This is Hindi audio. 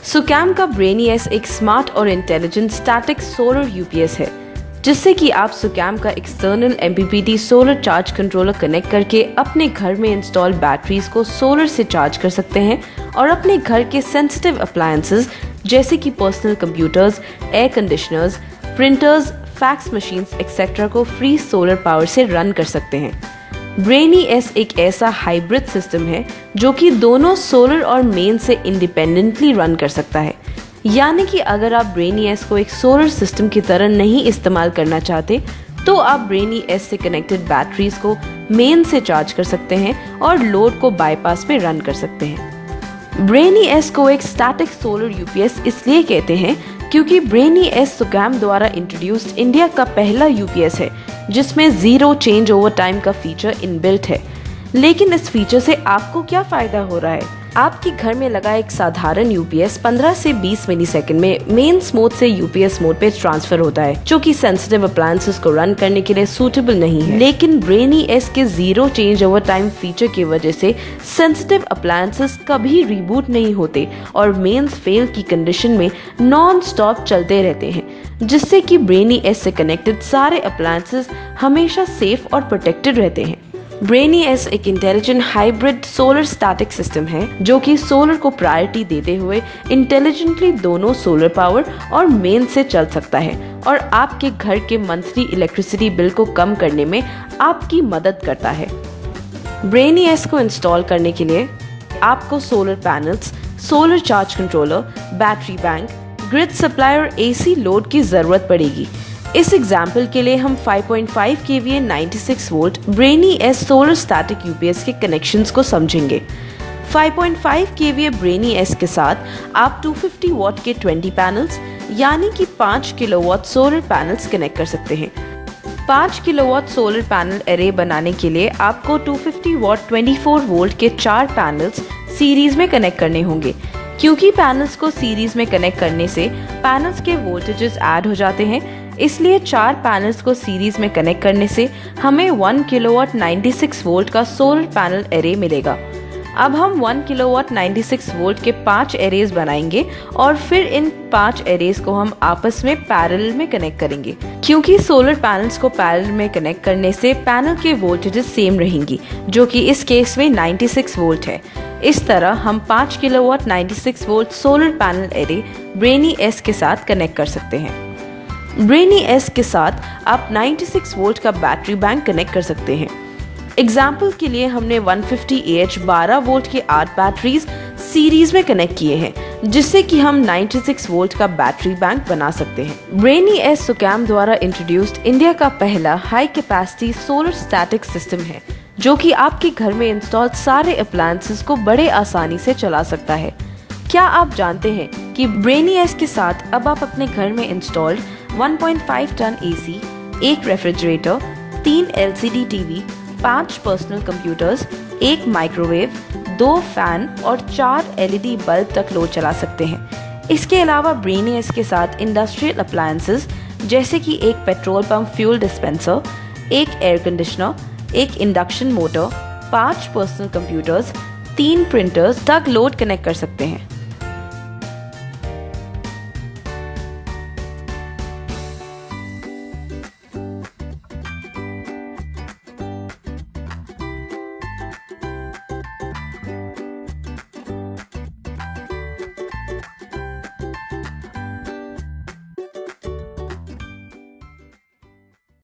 सुकैम का ब्रेनी-एस एक स्मार्ट और इंटेलिजेंट स्टैटिक सोलर यूपीएस है, जिससे कि आप सुकैम का external MPPT solar charge controller connect करके अपने घर में इंस्टॉल बैटरीज को सोलर से चार्ज कर सकते हैं और अपने घर के सेंसिटिव अप्लायंसेस जैसे कि personal computers, air conditioners, printers, fax machines etcetera को फ्री सोलर पावर से रन कर सकते हैं। ब्रेनी-एस एक ऐसा हाइब्रिड सिस्टम है जो कि दोनों सोलर और मेन से इंडिपेंडेंटली रन कर सकता है। यानी कि अगर आप ब्रेनी-एस को एक सोलर सिस्टम की तरह नहीं इस्तेमाल करना चाहते तो आप ब्रेनी-एस से कनेक्टेड बैटरीज को मेन से चार्ज कर सकते हैं और लोड को बाईपास पे रन कर सकते हैं। ब्रेनी-एस को एक स्टैटिक सोलर यूपीएस इसलिए कहते हैं क्योंकि ब्रेनी-एस सुकैम द्वारा इंट्रोड्यूस्ड इंडिया का पहला यूपीएस है जिसमें जीरो चेंज ओवर टाइम का फीचर इनबिल्ट है। लेकिन इस फीचर से आपको क्या फायदा हो रहा है? आपके घर में लगा एक साधारण यूपीएस 15 से 20 मिलीसेकंड में मेंस मोड से यूपीएस मोड पे ट्रांसफर होता है, जो कि सेंसिटिव अप्लायंसेस को रन करने के लिए सूटेबल नहीं है। लेकिन ब्रेनी-एस के zero change over time feature की वजह से सेंसिटिव अप्लायंसेस कभी रिबूट नहीं होते और मेंस फेल की कंडीशन में नॉन स्टॉप चलते रहते हैं, जिससे कि ब्रेनी-एस से कनेक्टेड सारे अप्लायंसेस हमेशा सेफ और प्रोटेक्टेड रहते हैं। ब्रेनी-एस एक intelligent hybrid solar static system है जो कि सोलर को प्रायोरिटी देते हुए इंटेलिजेंटली दोनों सोलर पावर और मेन से चल सकता है और आपके घर के मंथली इलेक्ट्रिसिटी बिल को कम करने में आपकी मदद करता है। ब्रेनी-एस को इंस्टॉल करने के लिए आपको solar panels, solar charge controller, battery bank, grid supply और AC लोड की जरूरत पड़ेगी। इस एग्जाम्पल के लिए हम 5.5 kVA 96 volt brainy-S solar static UPS के कनेक्शंस को समझेंगे। 5.5 kVA ब्रेनी-एस के साथ आप 250 वॉट के 20 पैनल्स यानी कि 5 किलोवाट सोलर पैनल्स कनेक्ट कर सकते हैं। 5 किलोवाट सोलर पैनल एरे बनाने के लिए आपको 250 वॉट 24 वोल्ट के 4 पैनल्स सीरीज में कनेक्ट करने होंगे। क्योंकि पैनल्स को सीरीज में कनेक्ट करने से पैनल्स के वोल्टेजेस ऐड हो जाते हैं, इसलिए 4 पैनल्स को सीरीज में कनेक्ट करने से हमें 1 किलोवाट 96 वोल्ट का सोलर पैनल एरे मिलेगा। अब हम 1 किलोवाट 96 वोल्ट के 5 एरेज बनाएंगे और फिर इन 5 एरेज को हम आपस में पैरेलल में कनेक्ट करेंगे। क्योंकि सोलर पैनल्स को पैरेलल में कनेक्ट करने से पैनल के वोल्टेजेस सेम रहेंगी, जो कि इस केस में 96 वोल्ट है। इस तरह हम 5 kilowatt 96 volt solar panel array brainy-S के साथ कनेक्ट कर सकते हैं। ब्रेनी-एस के साथ आप 96 वोल्ट का बैटरी बैंक कनेक्ट कर सकते हैं। एग्जाम्पल के लिए हमने 150 AH 12 वोल्ट के 8 बैटरीज सीरीज में कनेक्ट किए हैं, जिससे कि हम 96 वोल्ट का बैटरी बैंक बना सकते हैं। ब्रेनी-एस सुकैम द्वारा इंट्रोड्यूस्ड इंडिया का पहला high capacity solar static system है, जो कि आपके घर में इंस्टॉल सारे अप्लायंसेस को बड़े आसानी से चला सकता है। क्या आप जानते हैं कि ब्रेनी-एस के साथ अब आप अपने घर में installed 1.5 ton AC, 1 refrigerator, 3 LCD TV, 5 personal computers, 1 microwave, 2 fan और 4 LED बल्ब तक लोड चला सकते हैं। इसके अलावा ब्रेनी-एस के साथ इंडस्ट्रियल अप्लायंसेस जैसे कि 1 petrol pump fuel dispenser, 1 air conditioner, 1 induction motor, 5 personal computers, 3 printers तक लोड कनेक्ट कर सकते हैं।